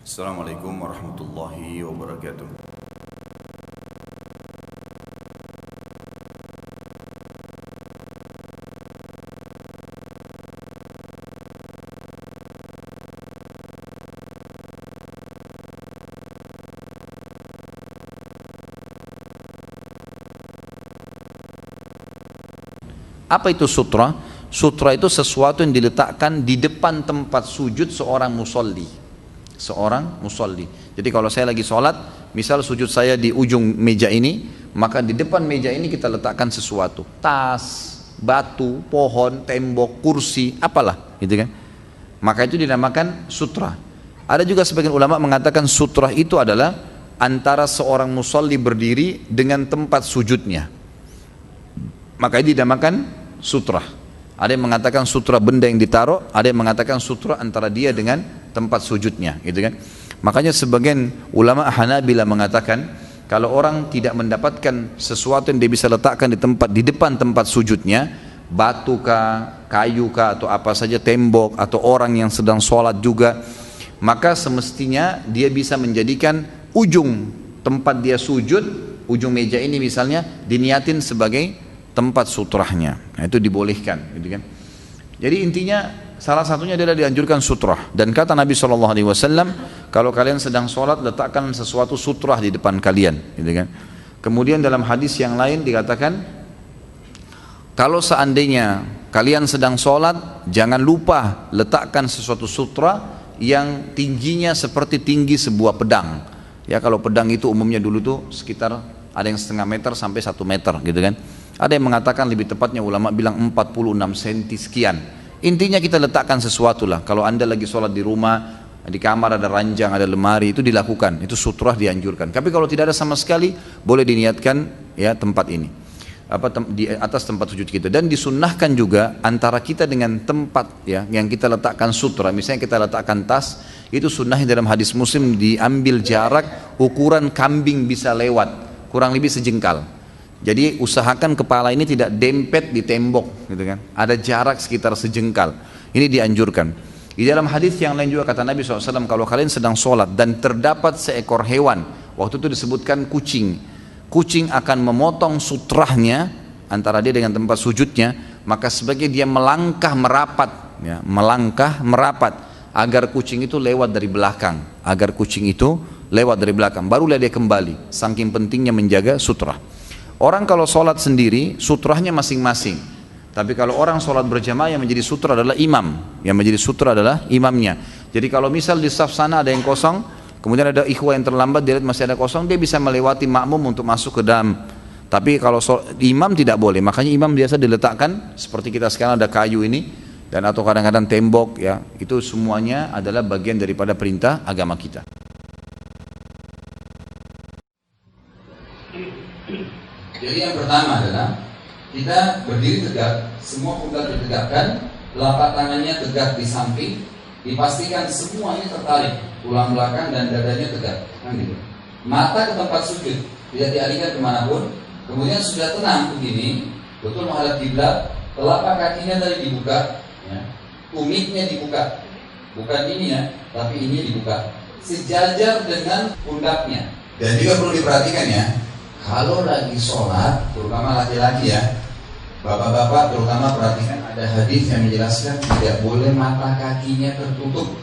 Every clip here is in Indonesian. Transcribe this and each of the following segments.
Assalamualaikum warahmatullahi wabarakatuh. Apa itu sutra? Sutra itu sesuatu yang diletakkan di depan tempat sujud seorang musolli. Seorang musolli. Jadi kalau saya lagi sholat, misal sujud saya di ujung meja ini, maka di depan meja ini kita letakkan sesuatu. Tas, batu, pohon, tembok, kursi, apalah, gitu kan? Maka itu dinamakan sutra. Ada juga sebagian ulama mengatakan sutra itu adalah antara seorang musolli berdiri dengan tempat sujudnya. Maka ini dinamakan sutra. Ada yang mengatakan sutra benda yang ditaruh, ada yang mengatakan sutra antara dia dengan tempat sujudnya, gitu kan? Makanya sebagian ulama Hanabila mengatakan kalau orang tidak mendapatkan sesuatu yang dia bisa letakkan di depan tempat sujudnya, batu kah, kayu kah, atau apa saja, tembok atau orang yang sedang sholat juga, maka semestinya dia bisa menjadikan ujung tempat dia sujud, ujung meja ini misalnya diniatin sebagai tempat sutrahnya. Nah, itu dibolehkan, gitu kan? Jadi intinya salah satunya adalah dianjurkan sutrah. Dan kata Nabi SAW, kalau kalian sedang sholat letakkan sesuatu sutrah di depan kalian, gitu kan? Kemudian dalam hadis yang lain dikatakan, kalau seandainya kalian sedang sholat, jangan lupa letakkan sesuatu sutra yang tingginya seperti tinggi sebuah pedang. Ya, kalau pedang itu umumnya dulu tuh sekitar ada yang setengah meter sampai 1 meter, gitu kan? Ada yang mengatakan lebih tepatnya ulama bilang 46 cm sekian. Intinya kita letakkan sesuatu lah. Kalau anda lagi sholat di rumah, di kamar ada ranjang, ada lemari, itu dilakukan. Itu sutrah dianjurkan. Tapi kalau tidak ada sama sekali, boleh diniatkan ya tempat ini. Di atas tempat sujud kita. Dan disunnahkan juga antara kita dengan tempat ya yang kita letakkan sutra. Misalnya kita letakkan tas, itu sunnahnya dalam hadis Muslim diambil jarak ukuran kambing bisa lewat, kurang lebih sejengkal. Jadi usahakan kepala ini tidak dempet di tembok, gitu kan? Ada jarak sekitar sejengkal. Ini dianjurkan. Di dalam hadis yang lain juga kata Nabi SAW, kalau kalian sedang sholat dan terdapat seekor hewan, waktu itu disebutkan kucing. Kucing akan memotong sutrahnya antara dia dengan tempat sujudnya, maka sebagai dia melangkah merapat, ya, melangkah merapat agar kucing itu lewat dari belakang, barulah dia kembali. Saking pentingnya menjaga sutrah. Orang kalau sholat sendiri, sutrahnya masing-masing. Tapi kalau orang sholat berjamaah, yang menjadi sutra adalah imam. Yang menjadi sutra adalah imamnya. Jadi kalau misal di saf sana ada yang kosong, kemudian ada ikhwah yang terlambat, dia lihat masih ada kosong, dia bisa melewati makmum untuk masuk ke dalam. Tapi kalau imam tidak boleh. Makanya imam biasa diletakkan, seperti kita sekarang ada kayu ini, dan atau kadang-kadang tembok, ya, itu semuanya adalah bagian daripada perintah agama kita. Jadi yang pertama adalah kita berdiri tegak, semua pundak ditegakkan, telapak tangannya tegak di samping, dipastikan semuanya tertarik, tulang belakang dan dadanya tegak, kan gitu. Mata ke tempat sujud, tidak dialihkan kemanapun. Kemudian sudah tenang begini, betul menghadap kiblat, telapak kakinya tadi dibuka, ya. Tumitnya dibuka, bukan ini ya, tapi ini dibuka, sejajar dengan pundaknya. Dan juga perlu diperhatikan ya. Kalau lagi sholat, terutama laki-laki ya, bapak-bapak terutama perhatikan, ada hadis yang menjelaskan tidak boleh mata kakinya tertutup.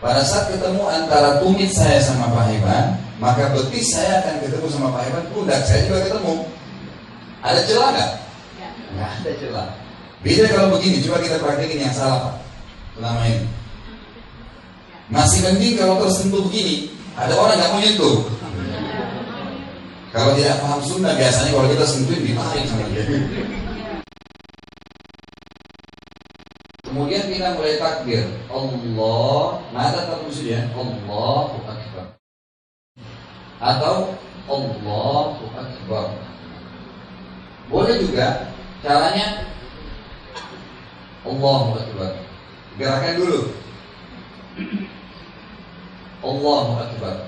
Pada saat ketemu antara tumit saya sama Pak Heban, maka betis saya akan ketemu sama Pak Heban, pundak saya juga ketemu. Ada celah nggak? Nggak ada celah. Beda kalau begini, coba kita praktekin yang salah Pak, selama ini. Masih mending kalau tersentuh begini. Ada orang nggak mau nyentuh. Kalau tidak paham sunnah, biasanya kalau kita sentuhin ditarik sama dia. Kemudian kita mulai takbir, Allah, mata tetap musuh ya, Allahu Akbar, atau Allahu Akbar. Boleh juga caranya Allahu Akbar. Gerakan dulu. Allahu Akbar.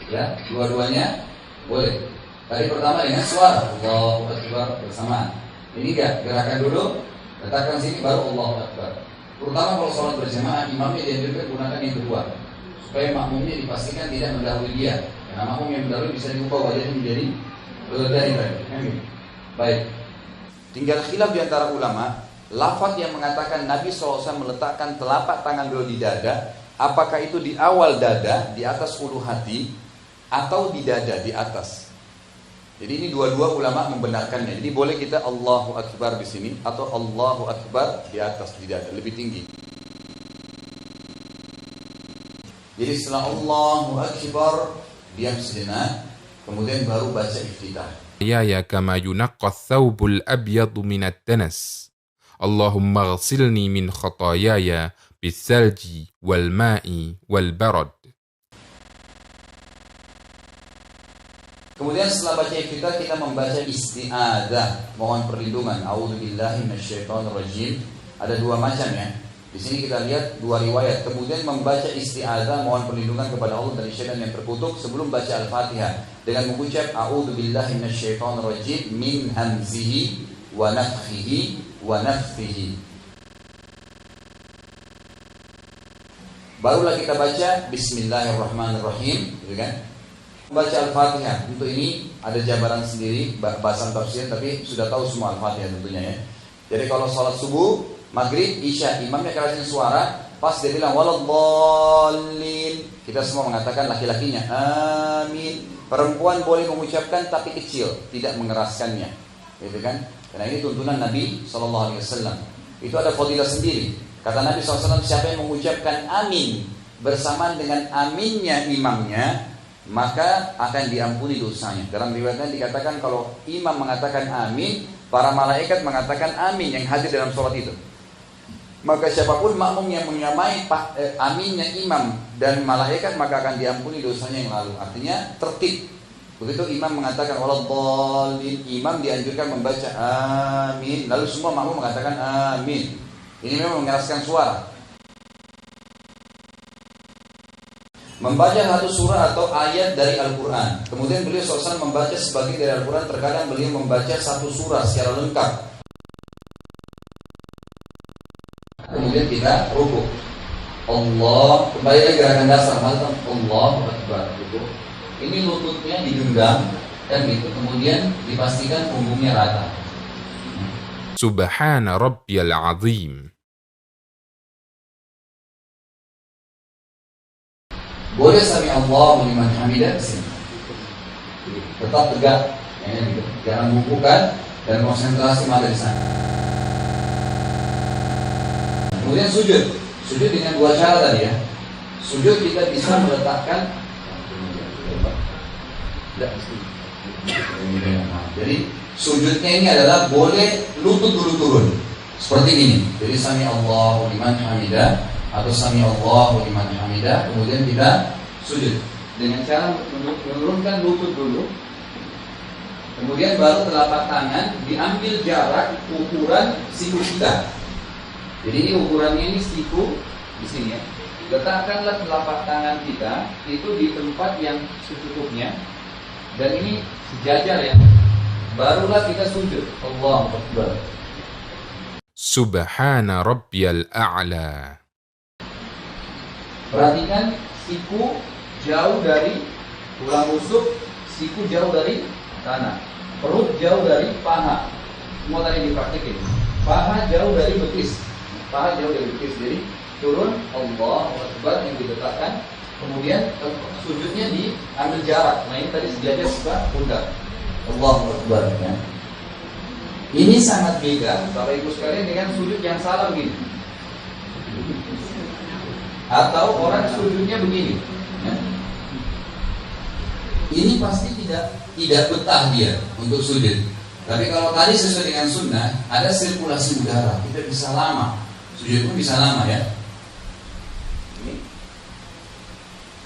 Ya, dua-duanya boleh. Tadi pertama dengan suara Allahu Akbar bersamaan. Ini enggak, gerakan dulu, letakkan sini baru Allahu Akbar. Terutama kalau sholat berjamaah, imamnya dianjurkan gunakan yang kedua, supaya makmumnya dipastikan tidak mendahului dia. Karena makmum yang mendahului bisa diubah wajahnya menjadi dari tadi. Baik. Tinggal khilaf di antara ulama, lafaz yang mengatakan Nabi SAW meletakkan telapak tangan beliau di dada, apakah itu di awal dada, di atas ulu hati, atau di dada, di atas. Jadi ini dua-dua ulama membenarkannya. Jadi boleh kita Allahu Akbar di sini atau Allahu Akbar di atas, di dada, lebih tinggi. Jadi setelah Allahu Akbar diam sejenak, kemudian baru baca iftitah. Ya kama yunaqqa thawbul abyadu minat danas. Allahumma ghsilni min khatayaya bisalji wal ma'i wal barad. Kemudian setelah baca iftitah kita membaca isti'adzah, mohon perlindungan. A'udzubillahi minasyaitonirrajim. Ada dua macam ya. Di sini kita lihat dua riwayat. Kemudian membaca isti'adzah, mohon perlindungan kepada Allah dari syaitan yang terkutuk sebelum baca Al-Fatihah dengan mengucap a'udzubillahi minasyaitonirrajim min hamzihi wa nafthihi wa nafthihi. Barulah kita baca bismillahirrahmanirrahim, gitu kan? Baca Al-Fatihah. Untuk ini ada jabaran sendiri bahasan tafsir, tapi sudah tahu semua Al-Fatihah tentunya ya. Jadi kalau sholat subuh, maghrib, isya, imamnya kerasin suara, pas dia bilang waladhdallin, kita semua mengatakan laki-lakinya amin. Perempuan boleh mengucapkan tapi kecil, tidak mengeraskannya, gitu kan? Karena ini tuntunan Nabi SAW. Itu ada fadilah sendiri. Kata Nabi SAW, siapa yang mengucapkan amin bersamaan dengan aminnya imamnya, maka akan diampuni dosanya. Dalam riwayatnya dikatakan kalau imam mengatakan amin, para malaikat mengatakan amin yang hadir dalam sholat itu. Maka siapapun makmum yang menyamai aminnya imam dan malaikat, maka akan diampuni dosanya yang lalu. Artinya tertib. Begitu imam mengatakan waladhdallin, imam dianjurkan membaca amin, lalu semua makmum mengatakan amin. Ini memang mengeraskan suara. Membaca satu surah atau ayat dari Al-Quran. Kemudian beliau SAW membaca sebagian dari Al-Quran. Terkadang beliau membaca satu surah secara lengkap. Kemudian kita rukuk. Allah, kembali lagi gerakan dasar, Allahu Akbar. Ini lututnya digenggam dan gitu. Kemudian dipastikan punggungnya rata. Subhana rabbiyal azim. Boleh sami Allahu liman hamidah di sini. Tetap tegak, ya, gitu. Jangan bukukan dan konsentrasi mata di sana. Kemudian sujud dengan dua cara tadi ya. Sujud kita bisa meletakkan. Jadi sujudnya ini adalah boleh lutut dulu turun seperti ini. Jadi sami Allahu liman hamidah atau sami Allahu liman hamidah, kemudian kita sujud dengan cara menurunkan lutut dulu, kemudian baru telapak tangan diambil jarak ukuran siku kita. Jadi ini ukurannya ini siku di sini ya. Letakkanlah telapak tangan kita itu di tempat yang secukupnya dan ini sejajar ya. Barulah kita sujud. Allahu Akbar. Subhana rabbiyal a'la. Perhatikan siku jauh dari tulang rusuk, siku jauh dari tanah, perut jauh dari paha. Semua tadi dipraktikin. Paha jauh dari betis, paha jauh dari betis. Jadi turun Allahu Akbar yang diletakkan. Kemudian sujudnya diambil jarak. Nah ini tadi sejajar sebelah pundak. Allahu Akbar ya. Ini sangat beda Bapak Ibu sekalian dengan sujud yang salah begini. Atau orang sujudnya begini ya. Ini pasti tidak betah dia untuk sujud. Tapi kalau tadi sesuai dengan sunnah, ada sirkulasi udara, kita bisa lama. Sujud pun bisa lama ya. Ini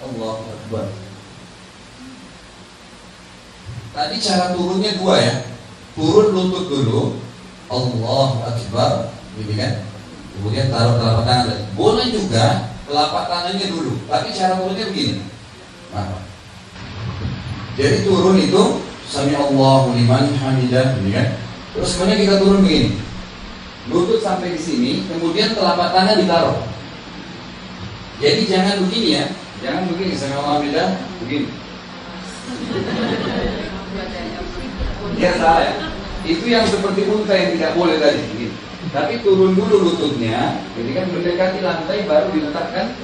Allahu Akbar. Tadi cara turunnya dua ya. Turun lutut dulu, Allahu Akbar, gitu kan. Kemudian taruh telapak tangan lagi. Boleh juga telapak tangannya dulu, tapi cara turunnya begini. Nah, jadi turun itu sami Allahu liman hamidah, gitu kan. Terus kemudian kita turun begini. lutut sampai di sini, kemudian telapak tangan ditaruh. Jadi jangan begini ya, jangan begini, sama beda begini. Ya salah ya. Itu yang seperti unta yang tidak boleh tadi. Begini. Tapi turun dulu lututnya, jadi kan mendekati lantai baru diletakkan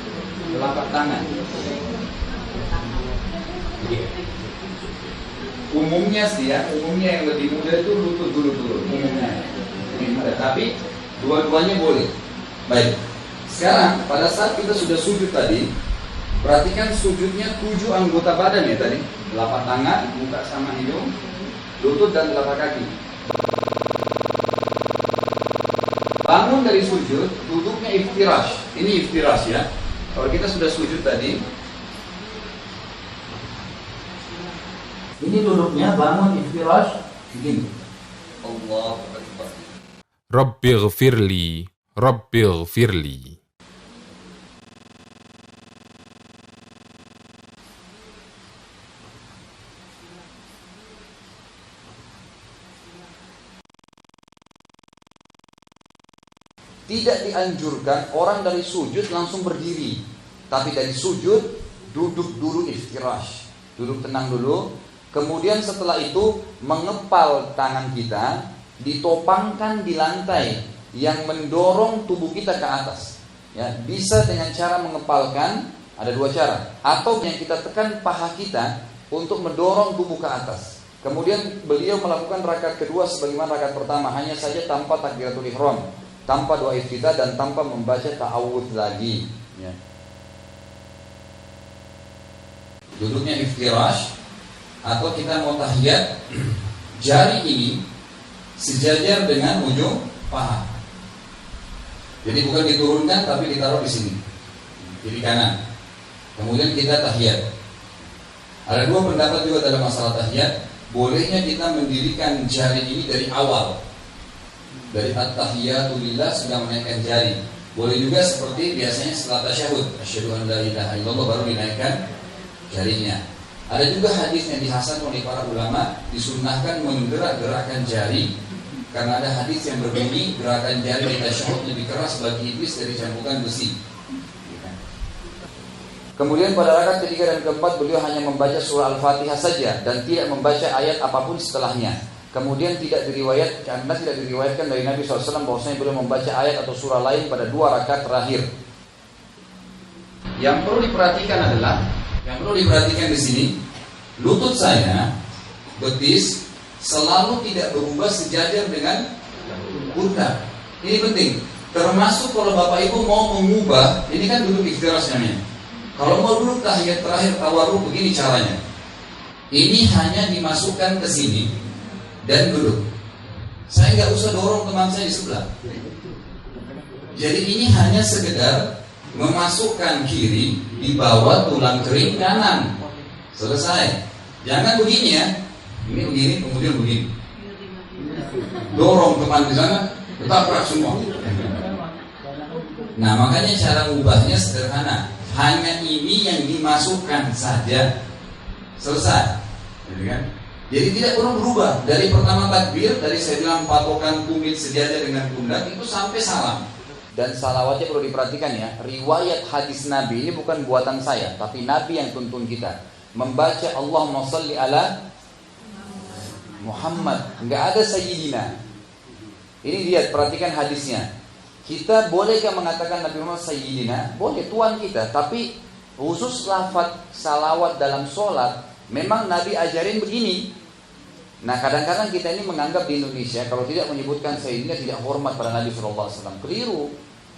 telapak tangan. Umumnya sih ya, umumnya yang lebih mudah itu lutut dulu turun, umumnya. Tapi dua-duanya boleh. Baik. Sekarang pada saat kita sudah sujud tadi, perhatikan sujudnya 7 anggota badan ya tadi. Telapak tangan, muka sama hidung, lutut dan telapak kaki. Bangun dari sujud, duduknya iftirash. Ini iftirash ya. Kalau kita sudah sujud tadi, ini duduknya bangun iftirash begini. Allahu Akbar. Rabbighfirli, Rabbighfirli. Tidak dianjurkan orang dari sujud langsung berdiri, tapi dari sujud duduk dulu iftirash, duduk tenang dulu. Kemudian setelah itu mengepal tangan kita, ditopangkan di lantai yang mendorong tubuh kita ke atas. Ya, bisa dengan cara mengepalkan, ada 2 cara, atau yang kita tekan paha kita untuk mendorong tubuh ke atas. Kemudian beliau melakukan rakaat kedua sebagaimana rakaat pertama, hanya saja tanpa takbiratul ihram, tanpa doa iftitah dan tanpa membaca ta'awudz lagi. Ya. Duduknya iftirash, atau kita mau tahiyat, jari ini sejajar dengan ujung paha. Jadi bukan diturunkan tapi ditaruh di sini, kiri kanan. Kemudian kita tahiyat. Ada 2 pendapat juga dalam masalah tahiyat. Bolehnya kita mendirikan jari ini dari awal, dari at-tahiyatu lillah sudah menaikkan jari. Boleh juga seperti biasanya setelah tasyahud, asyhadu an la ilaha illallah, baru dinaikkan jarinya. Ada juga hadis yang dihasankan oleh para ulama, disunnahkan menggerak-gerakkan jari, karena ada hadis yang berbunyi gerakan jari di tasyahud lebih keras bagi iblis dari cambukan besi. Kemudian pada rakaat ketiga dan keempat beliau hanya membaca surah Al-Fatihah saja dan tidak membaca ayat apapun setelahnya. Kemudian tidak diriwayatkan dari Nabi SAW bahwasanya beliau membaca ayat atau surah lain pada 2 rakaat terakhir. Yang perlu diperhatikan di sini, lutut saya, betis selalu tidak berubah sejajar dengan pundak. Ini penting. Termasuk kalau Bapak Ibu mau mengubah, ini kan duduk iftirash namanya. Kalau mau duduk tahiyat terakhir tawarruk, begini caranya. Ini hanya dimasukkan ke sini dan duduk. Saya nggak usah dorong teman saya di sebelah. Jadi ini hanya sekedar memasukkan kiri di bawah tulang kering kanan. Selesai. Jangan begini ya. Ini begini, kemudian begini. Dorong teman di sana, ketabrak semua. Nah, makanya cara ubahnya sederhana. Hanya ini yang dimasukkan saja. Selesai. Jadi tidak perlu berubah. Dari pertama takbir, dari saya bilang patokan tumit sejajar dengan pundak, itu sampai salam. Dan salawatnya perlu diperhatikan ya. Riwayat hadis Nabi ini bukan buatan saya, tapi Nabi yang tuntun kita. Membaca Allahumma salli ala Muhammad. Enggak ada sayyidina. Ini lihat, perhatikan hadisnya. Kita bolehkah mengatakan Nabi Muhammad sayyidina? Boleh, Tuhan kita. Tapi khusus lafaz salawat dalam sholat, memang Nabi ajarin begini. Nah, kadang-kadang kita ini menganggap di Indonesia kalau tidak menyebutkan sayyidina tidak hormat pada Nabi SAW. Keliru.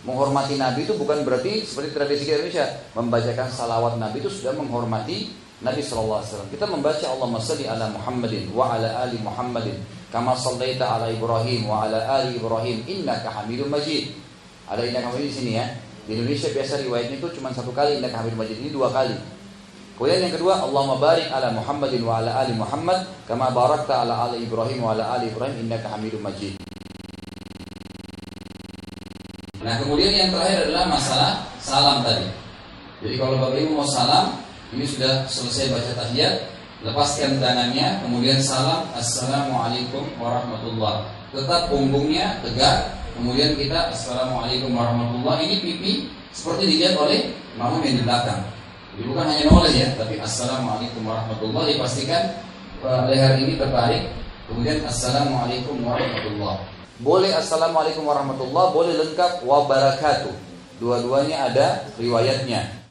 Menghormati Nabi itu bukan berarti seperti tradisi Indonesia membacakan salawat Nabi itu sudah menghormati Nabi SAW. Kita membaca Allahumma salli ala Muhammadin wa ala ali Muhammadin kama sallaita ala Ibrahim wa ala ali Ibrahim innaka Hamidum Majid. Ada innaka Hamidum di sini ya. Di Indonesia biasa riwayatnya itu cuma 1 kali innaka Hamidum Majid, ini 2 kali. Kemudian yang kedua, Allahumma barik ala Muhammadin wa ala ali Muhammad kama barakta ala ali Ibrahim wa ala ali Ibrahim innaka Hamidum Majid. Nah, kemudian yang terakhir adalah masalah salam tadi. Jadi kalau Bapak Ibu mau salam, ini sudah selesai baca tahiyat, lepaskan tangannya, kemudian salam, assalamualaikum warahmatullah. Tetap punggungnya tegak, kemudian kita assalamualaikum warahmatullahi, ini pipi seperti dilihat oleh makmum yang di belakang. Jadi bukan hanya noleh ya, tapi assalamualaikum warahmatullahi, dipastikan leher ini terbalik. Kemudian assalamualaikum warahmatullahi. Boleh assalamualaikum warahmatullahi, boleh lengkap wa barakatuh. Dua-duanya ada riwayatnya.